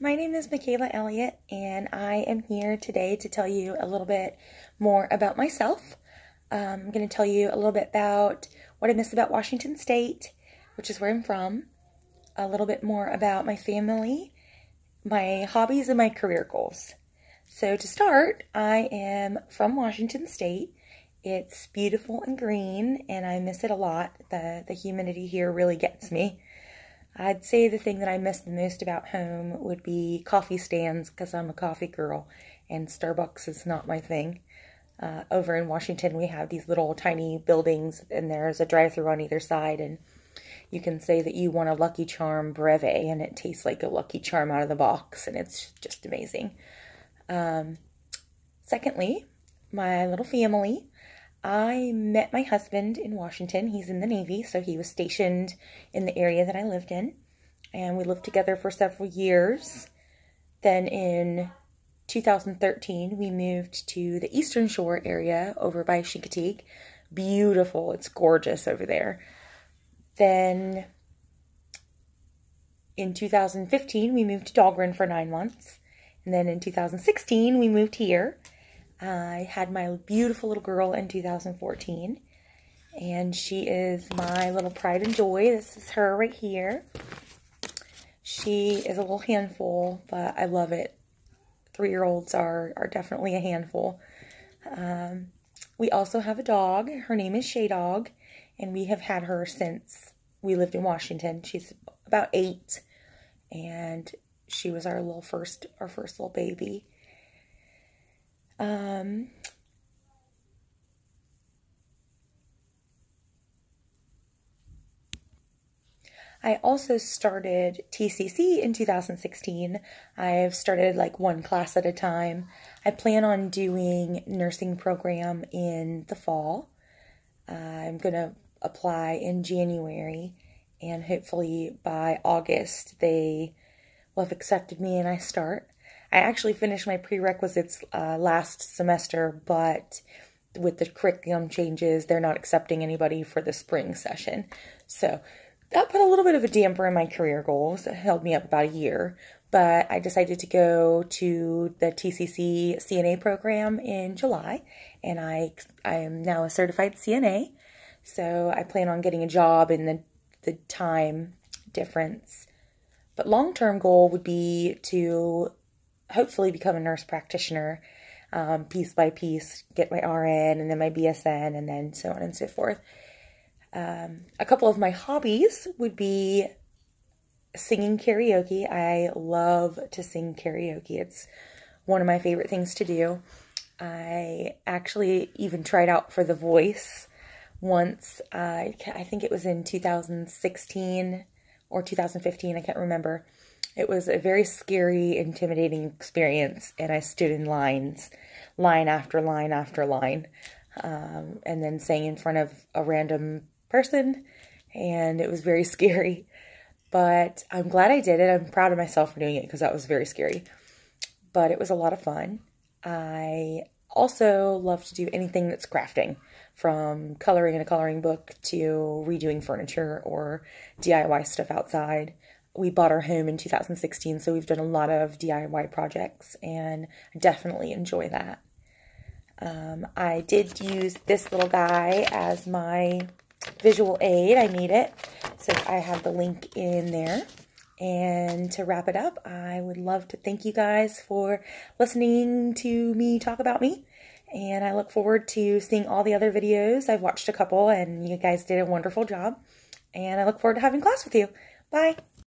My name is Michaela Elliott, and I am here today to tell you a little bit more about myself. I'm going to tell you a little bit about what I miss about Washington State, which is where I'm from, a little bit more about my family, my hobbies, and my career goals. So to start, I am from Washington State. It's beautiful and green, and I miss it a lot. The humidity here really gets me. I'd say the thing that I miss the most about home would be coffee stands, because I'm a coffee girl, and Starbucks is not my thing. Over in Washington, we have these little tiny buildings, and there's a drive-thru on either side, and you can say that you want a Lucky Charm breve, and it tastes like a Lucky Charm out of the box, and it's just amazing. Secondly, my little family. I met my husband in Washington. He's in the Navy, so he was stationed in the area that I lived in, and we lived together for several years. Then in 2013, we moved to the Eastern Shore area over by Chincoteague. Beautiful. It's gorgeous over there. Then in 2015, we moved to Dahlgren for 9 months. And then in 2016, we moved here. I had my beautiful little girl in 2014, and she is my little pride and joy. This is her right here. She is a little handful, but I love it. 3-year-olds are definitely a handful. We also have a dog. Her name is Shay Dog, and we have had her since we lived in Washington. She's about 8, and she was our first little baby. I also started TCC in 2016. I've started like one class at a time. I plan on doing nursing program in the fall. I'm going to apply in January, and hopefully by August they will have accepted me and I start. I actually finished my prerequisites last semester, but with the curriculum changes, they're not accepting anybody for the spring session. So that put a little bit of a damper in my career goals. It held me up about a year, but I decided to go to the TCC CNA program in July, and I am now a certified CNA. So I plan on getting a job in the time difference. But long-term goal would be to hopefully become a nurse practitioner, piece by piece, get my RN and then my BSN and then so on and so forth. A couple of my hobbies would be singing karaoke. I love to sing karaoke. It's one of my favorite things to do. I actually even tried out for The Voice once. I think it was in 2016 or 2015. I can't remember. It was a very scary, intimidating experience, and I stood in lines, line after line after line, and then sang in front of a random person, and it was very scary, but I'm glad I did it. I'm proud of myself for doing it because that was very scary, but it was a lot of fun. I also love to do anything that's crafting, from coloring in a coloring book to redoing furniture or DIY stuff outside. We bought our home in 2016, so we've done a lot of DIY projects, and I definitely enjoy that. I did use this little guy as my visual aid. I need it, so I have the link in there. And to wrap it up, I would love to thank you guys for listening to me talk about me, and I look forward to seeing all the other videos. I've watched a couple, and you guys did a wonderful job, and I look forward to having class with you. Bye!